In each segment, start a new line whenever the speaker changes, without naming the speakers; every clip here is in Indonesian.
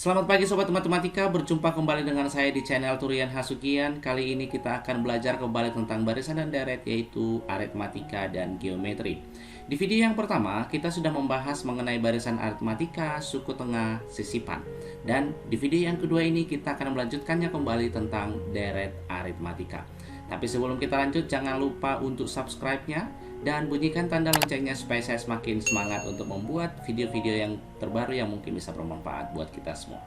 Selamat pagi Sobat Matematika, berjumpa kembali dengan saya di channel Turian Hasugian. Kali ini kita akan belajar kembali tentang barisan dan deret, yaitu aritmatika dan geometri. Di video yang pertama, kita sudah membahas mengenai barisan aritmatika, suku tengah, sisipan. Dan di video yang kedua ini kita akan melanjutkannya kembali tentang deret aritmatika. Tapi sebelum kita lanjut, jangan lupa untuk subscribe-nya dan bunyikan tanda loncengnya supaya saya semakin semangat untuk membuat video-video yang terbaru yang mungkin bisa bermanfaat buat kita semua.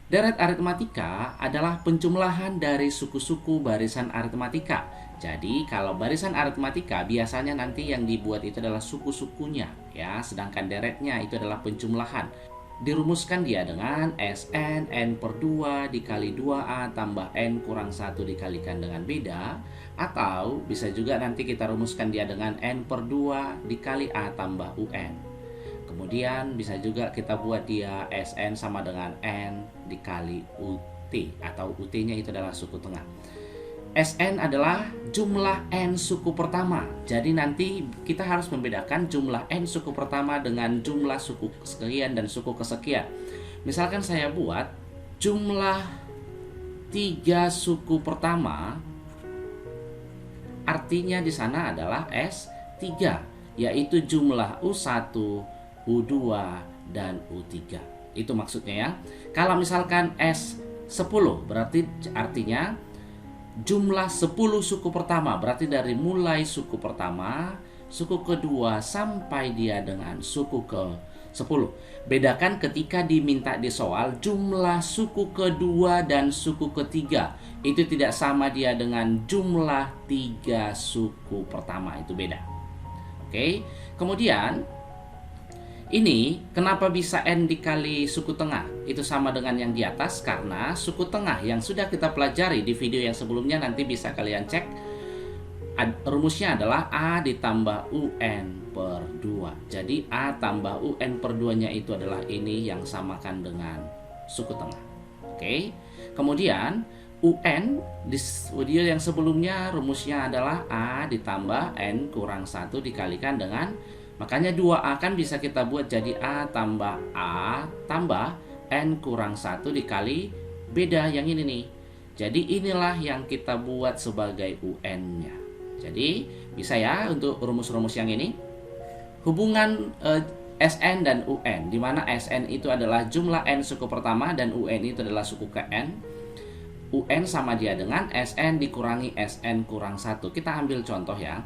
Deret aritmatika adalah penjumlahan dari suku-suku barisan aritmatika. Jadi kalau barisan aritmatika biasanya nanti yang dibuat itu adalah suku-sukunya ya, sedangkan deretnya itu adalah penjumlahan. Dirumuskan dia dengan Sn n per 2 dikali 2A tambah n kurang 1 dikalikan dengan beda. Atau bisa juga nanti kita rumuskan dia dengan n per 2 dikali A tambah Un. Kemudian bisa juga kita buat dia Sn sama dengan n dikali Ut, atau Ut-nya itu adalah suku tengah. Sn adalah jumlah n suku pertama. Jadi nanti kita harus membedakan jumlah n suku pertama dengan jumlah suku sekian dan suku kesekian. Misalkan saya buat jumlah 3 suku pertama, artinya di sana adalah S3, yaitu jumlah U1, U2, dan U3. Itu maksudnya ya. Kalau misalkan S10 berarti artinya jumlah 10 suku pertama, berarti dari mulai suku pertama, suku kedua sampai dia dengan suku ke-10. Bedakan ketika diminta di soal jumlah suku kedua dan suku ketiga. Itu tidak sama dia dengan jumlah 3 suku pertama, itu beda. Oke. Kemudian ini kenapa bisa n dikali suku tengah? Itu sama dengan yang di atas karena suku tengah yang sudah kita pelajari di video yang sebelumnya, nanti bisa kalian cek. Rumusnya adalah A ditambah UN per 2. Jadi A tambah UN per 2-nya itu adalah ini yang samakan dengan suku tengah. Oke. Kemudian UN di video yang sebelumnya rumusnya adalah A ditambah N kurang 1 dikalikan dengan, makanya 2A kan bisa kita buat jadi A tambah N kurang 1 dikali beda yang ini nih. Jadi inilah yang kita buat sebagai UN-nya. Jadi bisa ya untuk rumus-rumus yang ini. Hubungan Sn dan Un, di mana Sn itu adalah jumlah n suku pertama dan Un itu adalah suku ke n. Un sama dia dengan Sn dikurangi Sn kurang 1. Kita ambil contoh ya.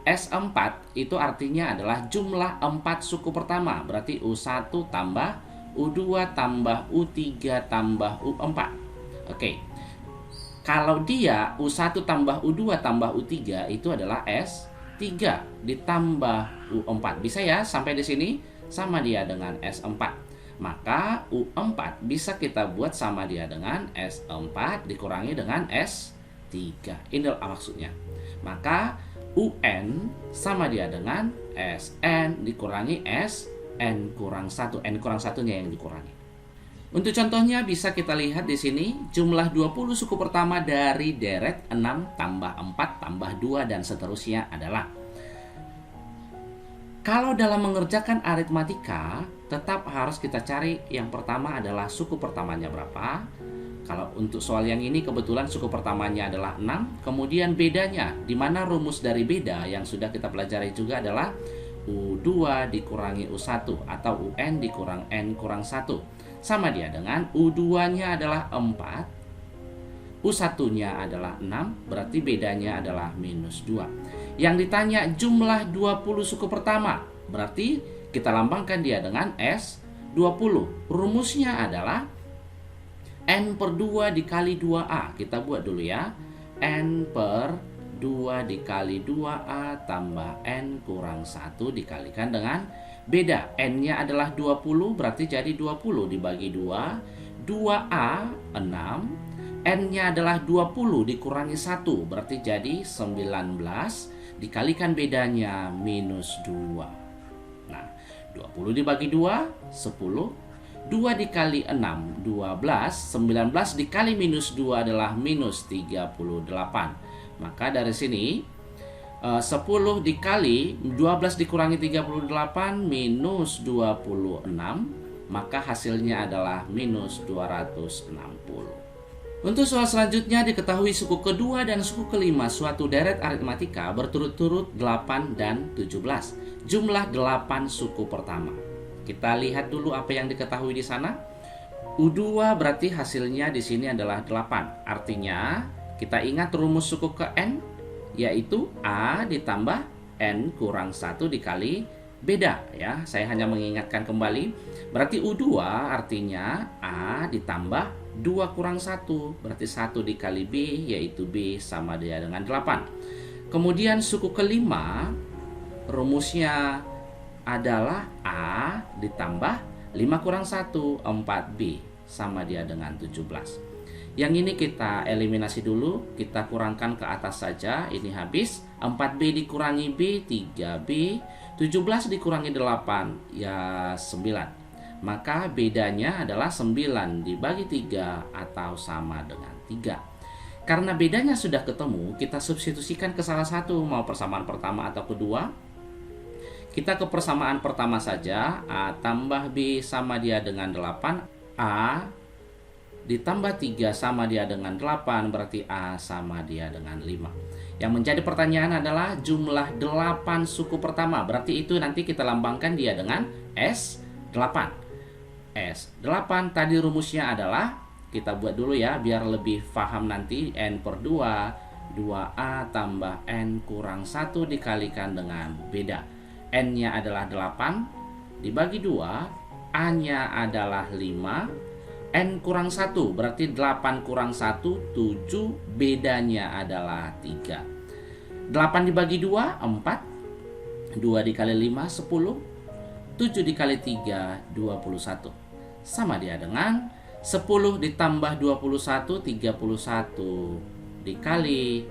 S4 itu artinya adalah jumlah 4 suku pertama, berarti U1 tambah U2 tambah U3 tambah U4. Oke. Kalau dia U1 tambah U2 tambah U3 itu adalah S3 ditambah U4. Bisa ya sampai di sini sama dia dengan S4. Maka U4 bisa kita buat sama dia dengan S4 dikurangi dengan S3. Ini maksudnya. Maka UN sama dia dengan Sn dikurangi Sn kurang 1. N kurang 1-nya yang dikurangi. Untuk contohnya bisa kita lihat di sini jumlah 20 suku pertama dari deret 6 tambah 4 tambah 2 dan seterusnya adalah. Kalau dalam mengerjakan aritmatika tetap harus kita cari yang pertama adalah suku pertamanya berapa. Kalau untuk soal yang ini kebetulan suku pertamanya adalah 6. Kemudian bedanya, di mana rumus dari beda yang sudah kita pelajari juga adalah U2 dikurangi U1 atau UN dikurang N kurang 1. Sama dia dengan U2-nya adalah 4, U1-nya adalah 6, berarti bedanya adalah minus 2. Yang ditanya jumlah 20 suku pertama, berarti kita lambangkan dia dengan S20. Rumusnya adalah N per 2 dikali 2A. Kita buat dulu ya. N per 2 dikali 2A tambah N kurang 1 dikalikan dengan beda. N-nya adalah 20, berarti jadi 20 dibagi 2. 2A 6. N-nya adalah 20 dikurangi 1, berarti jadi 19. Dikalikan bedanya minus 2. Nah, 20 dibagi 2, 10. 2 dikali 6, 12. 19 dikali minus 2 adalah minus 38. Maka dari sini 10 dikali 12 dikurangi 38 minus 26, maka hasilnya adalah minus 260. Untuk soal selanjutnya, diketahui suku kedua dan suku kelima suatu deret aritmatika berturut-turut 8 dan 17. Jumlah 8 suku pertama. Kita lihat dulu apa yang diketahui di sana. U2 berarti hasilnya di sini adalah 8. Artinya, kita ingat rumus suku ke N, yaitu A ditambah N kurang 1 dikali beda ya. Saya hanya mengingatkan kembali. Berarti U2 artinya A ditambah 2 kurang 1, berarti 1 dikali B, yaitu B sama dia dengan 8. Kemudian suku kelima, rumusnya adalah A ditambah 5 kurang 1, 4B, sama dia dengan 17. Yang ini kita eliminasi dulu, kita kurangkan ke atas saja, ini habis. 4B dikurangi B, 3B, 17 dikurangi 8, ya 9. Maka bedanya adalah 9 dibagi 3 atau sama dengan 3. Karena bedanya sudah ketemu, kita substitusikan ke salah satu, mau persamaan pertama atau kedua. Kita ke persamaan pertama saja, A tambah B sama dia dengan 8. A ditambah 3 sama dia dengan 8, berarti A sama dia dengan 5. Yang menjadi pertanyaan adalah jumlah 8 suku pertama, berarti itu nanti kita lambangkan dia dengan S8. S8 tadi rumusnya adalah, kita buat dulu ya biar lebih paham nanti, N per 2, 2A tambah N kurang 1 dikalikan dengan beda. N-nya adalah 8, dibagi 2, A-nya adalah 5, N kurang 1 berarti 8 kurang 1, 7, bedanya adalah 3. 8 dibagi 2, 4, 2 dikali 5, 10, 7 dikali 3, 21. Sama dia dengan 10 ditambah 21, 31 dikali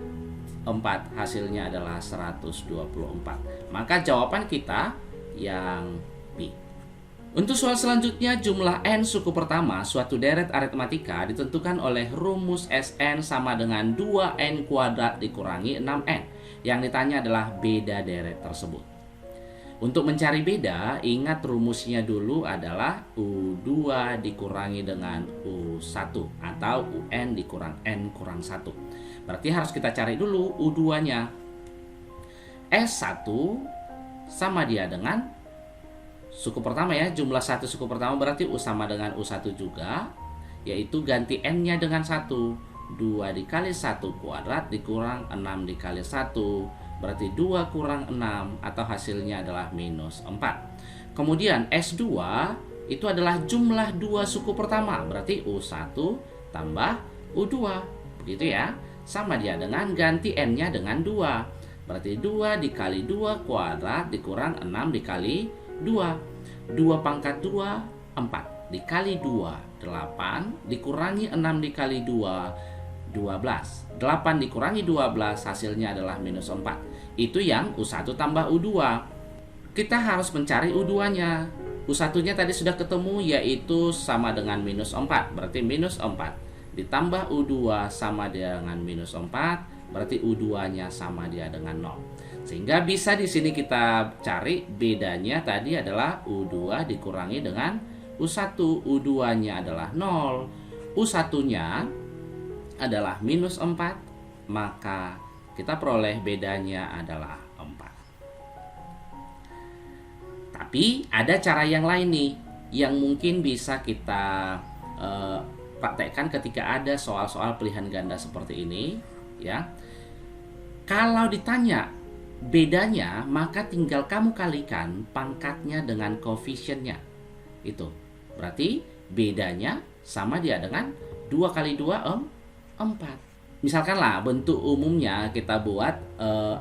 4, hasilnya adalah 124. Maka jawaban kita yang B. Untuk soal selanjutnya, jumlah N suku pertama suatu deret aritmatika ditentukan oleh rumus Sn sama dengan 2N kuadrat dikurangi 6N. Yang ditanya adalah beda deret tersebut. Untuk mencari beda, ingat rumusnya dulu adalah U2 dikurangi dengan U1 atau UN dikurang N kurang 1. Berarti harus kita cari dulu U2-nya. S1 sama dia dengan suku pertama ya, jumlah 1 suku pertama berarti U sama dengan U1 juga, yaitu ganti N-nya dengan 1. 2 dikali 1 kuadrat dikurang 6 dikali 1, berarti 2 kurang 6 atau hasilnya adalah minus 4. Kemudian S2 itu adalah jumlah 2 suku pertama, berarti U1 tambah U2. Begitu ya. Sama dia dengan ganti N-nya dengan 2. Berarti 2 dikali 2 kuadrat dikurang 6 dikali 2. 2 pangkat 2, 4. Dikali 2, 8. Dikurangi 6 dikali 2, 12. 8 dikurangi 12 hasilnya adalah minus 4. Itu yang U1 tambah U2. Kita harus mencari U2-nya. U1-nya tadi sudah ketemu, yaitu sama dengan minus 4. Berarti minus 4 ditambah U2 sama dengan minus 4. Berarti U2-nya sama dia dengan 0. Sehingga bisa di sini kita cari bedanya tadi adalah U2 dikurangi dengan U1. U2-nya adalah 0. U1-nya adalah minus 4, maka kita peroleh bedanya adalah 4. Tapi ada cara yang lain nih yang mungkin bisa kita praktekkan ketika ada soal-soal pilihan ganda seperti ini ya. Kalau ditanya bedanya, maka tinggal kamu kalikan pangkatnya dengan koefisiennya. Itu berarti bedanya sama dia dengan 2 kali 2 4. Misalkanlah bentuk umumnya kita buat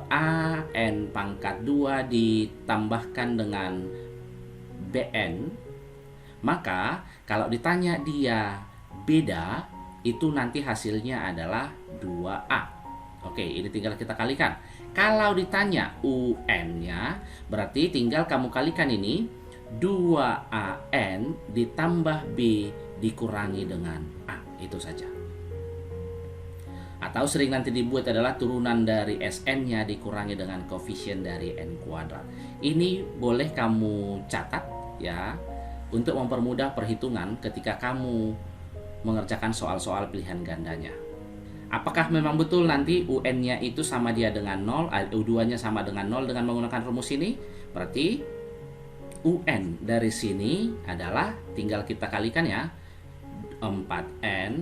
A N pangkat 2 ditambahkan dengan BN. Maka kalau ditanya dia beda, itu nanti hasilnya adalah 2A. Oke, ini tinggal kita kalikan. Kalau ditanya UN-nya, berarti tinggal kamu kalikan ini 2AN ditambah B dikurangi dengan A. Itu saja. Atau sering nanti dibuat adalah turunan dari Sn-nya dikurangi dengan koefisien dari N kuadrat. Ini boleh kamu catat ya, untuk mempermudah perhitungan ketika kamu mengerjakan soal-soal pilihan gandanya. Apakah memang betul nanti UN-nya itu sama dia dengan 0, U2-nya sama dengan 0 dengan menggunakan rumus ini? Berarti UN dari sini adalah tinggal kita kalikan ya, 4N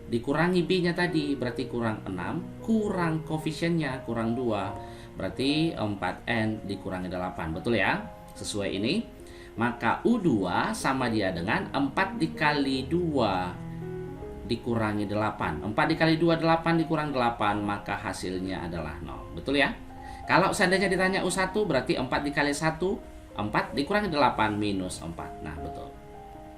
dikurangi B-nya tadi, berarti kurang 6, kurang koefisiennya, kurang 2, berarti 4N dikurangi 8. Betul ya? Sesuai ini. Maka U2 sama dia dengan 4 dikali 2 dikurangi 8. 4 dikali 2, 8 dikurang 8, maka hasilnya adalah 0. Betul ya? Kalau seandainya ditanya U1, berarti 4 dikali 1, 4 dikurangi 8 minus 4. Nah, betul.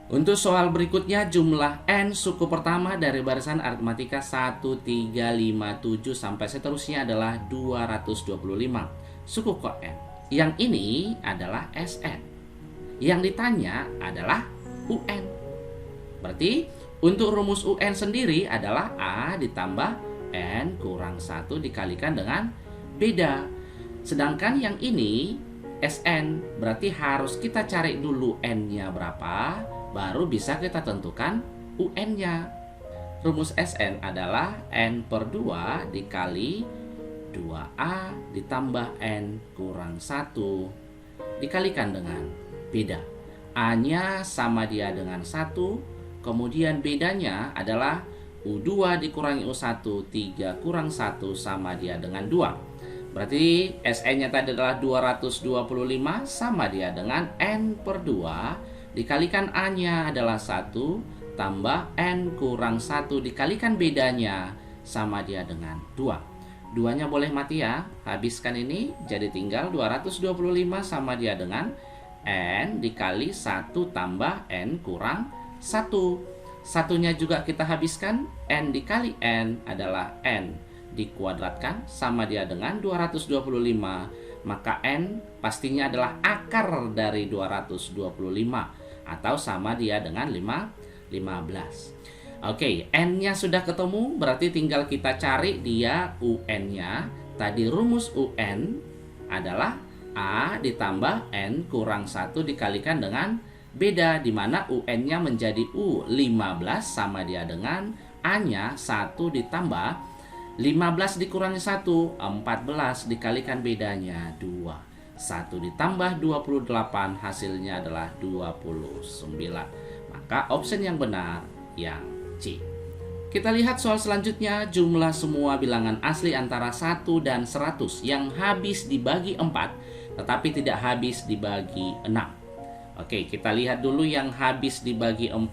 Untuk soal berikutnya, jumlah N suku pertama dari barisan aritmatika 1, 3, 5, 7 sampai seterusnya adalah 225. Suku kok N. Yang ini adalah Sn. Yang ditanya adalah UN. Berarti untuk rumus UN sendiri adalah A ditambah N kurang 1 dikalikan dengan beda. Sedangkan yang ini Sn, berarti harus kita cari dulu N-nya berapa, baru bisa kita tentukan UN-nya. Rumus Sn adalah N per 2 dikali 2A ditambah N kurang 1 dikalikan dengan beda. A-nya sama dia dengan 1, kemudian bedanya adalah U2 dikurangi U1, 3 kurang 1 sama dia dengan 2. Berarti Sn-nya tadi adalah 225 sama dia dengan N per 2 dikalikan A-nya adalah 1 tambah N kurang 1 dikalikan bedanya sama dia dengan 2. 2-nya boleh mati ya, habiskan ini jadi tinggal 225 sama dia dengan N dikali 1 tambah N kurang 1. Satunya juga kita habiskan, N dikali N adalah N dikuadratkan sama dia dengan 225, maka N pastinya adalah akar dari 225 atau sama dia dengan 15. Oke, N-nya sudah ketemu, berarti tinggal kita cari dia UN-nya. Tadi rumus UN adalah A ditambah N kurang 1 dikalikan dengan beda, di mana UN-nya menjadi U15 sama dia dengan A-nya 1 ditambah 15 dikurangi 1, 14 dikalikan bedanya 2. 1 ditambah 28 hasilnya adalah 29. Maka option yang benar yang C. Kita lihat soal selanjutnya, jumlah semua bilangan asli antara 1 dan 100 yang habis dibagi 4 tetapi tidak habis dibagi 6. Oke, kita lihat dulu yang habis dibagi 4,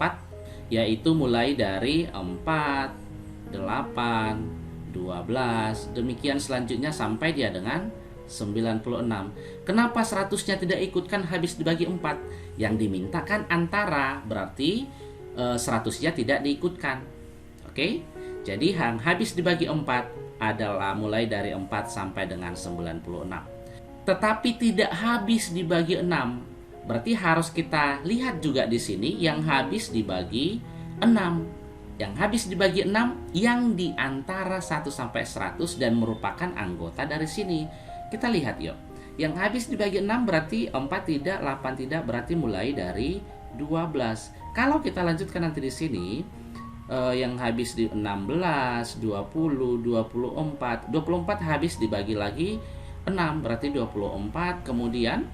yaitu mulai dari 4, 8, 12, demikian selanjutnya sampai dia dengan 96. Kenapa 100-nya tidak ikutkan habis dibagi 4? Yang dimintakan antara, berarti 100-nya tidak diikutkan. Oke? Jadi yang habis dibagi 4 adalah mulai dari 4 sampai dengan 96. Tetapi tidak habis dibagi 6. Berarti harus kita lihat juga di sini yang habis dibagi 6. Yang habis dibagi 6 yang di antara 1 sampai 100 dan merupakan anggota dari sini. Kita lihat yuk. Yang habis dibagi 6 berarti 4 tidak, 8 tidak, berarti mulai dari 12. Kalau kita lanjutkan nanti di sini, yang habis di 16, 20, 24. 24 habis dibagi lagi 6, berarti 24. Kemudian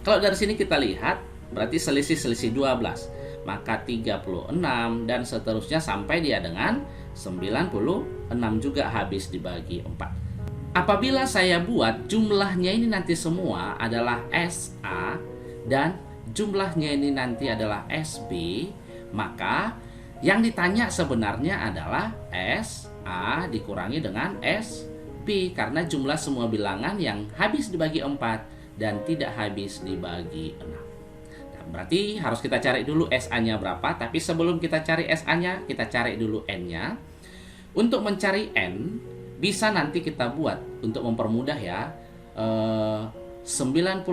kalau dari sini kita lihat, berarti selisih 12. Maka 36 dan seterusnya sampai dia dengan 96 juga habis dibagi 4. Apabila saya buat jumlahnya ini nanti semua adalah SA dan jumlahnya ini nanti adalah SB, maka yang ditanya sebenarnya adalah SA dikurangi dengan SB, karena jumlah semua bilangan yang habis dibagi 4 dan tidak habis dibagi 6. Berarti harus kita cari dulu SA-nya berapa. Tapi sebelum kita cari SA-nya, kita cari dulu N-nya. Untuk mencari N, bisa nanti kita buat untuk mempermudah ya, 96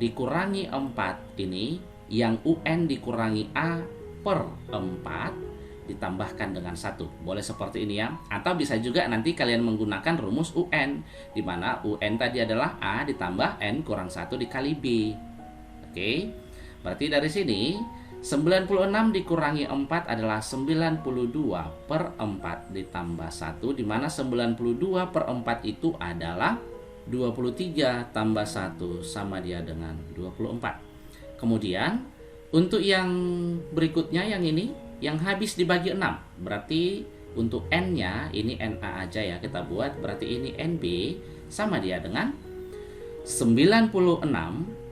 dikurangi 4 ini, yang UN dikurangi A per 4 ditambahkan dengan 1. Boleh seperti ini ya. Atau bisa juga nanti kalian menggunakan rumus UN, di mana UN tadi adalah A ditambah N kurang 1 dikali B. Oke. Berarti dari sini 96 dikurangi 4 adalah 92 per 4 ditambah 1, di mana 92 per 4 itu adalah 23 tambah 1 sama dia dengan 24. Kemudian untuk yang berikutnya yang ini, yang habis dibagi 6, berarti untuk N-nya ini NA aja ya kita buat, berarti ini NB sama dia dengan 96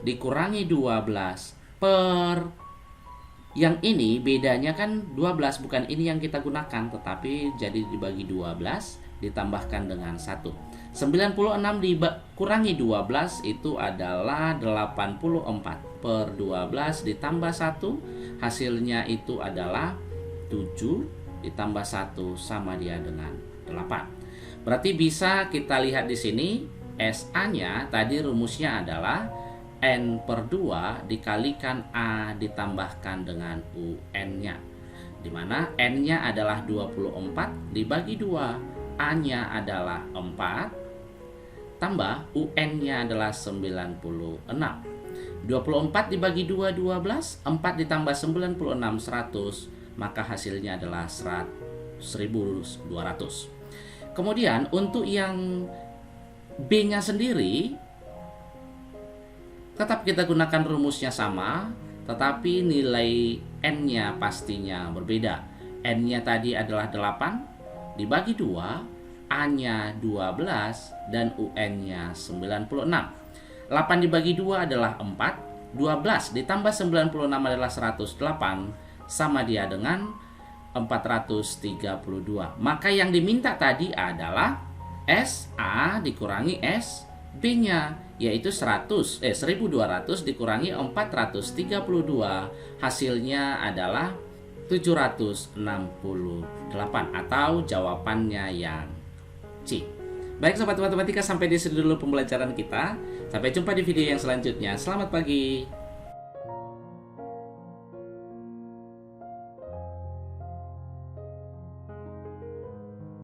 dikurangi 12 per, yang ini bedanya kan 12, bukan ini yang kita gunakan, tetapi jadi dibagi 12 ditambahkan dengan 1. 96 dikurangi 12 itu adalah 84 per 12 ditambah 1, hasilnya itu adalah 7 ditambah 1 sama dia dengan 8. Berarti bisa kita lihat di sini SA-nya tadi rumusnya adalah N per 2 dikalikan A ditambahkan dengan UN-nya, dimana N-nya adalah 24 dibagi 2, A-nya adalah 4 tambah UN-nya adalah 96. 24 dibagi 2 12, 4 ditambah 96 100, maka hasilnya adalah 1200. Kemudian untuk yang B-nya sendiri tetap kita gunakan rumusnya sama, tetapi nilai N-nya pastinya berbeda. N-nya tadi adalah 8 dibagi 2, A-nya 12 dan UN-nya 96. 8 dibagi 2 adalah 4, 12 ditambah 96 adalah 108 sama dia dengan 432. Maka yang diminta tadi adalah SA dikurangi SB-nya, yaitu 1200 dikurangi 432, hasilnya adalah 768 atau jawabannya yang C. Baik sobat matematika, sampai di sini dulu pembelajaran kita. Sampai jumpa di video yang selanjutnya. Selamat pagi.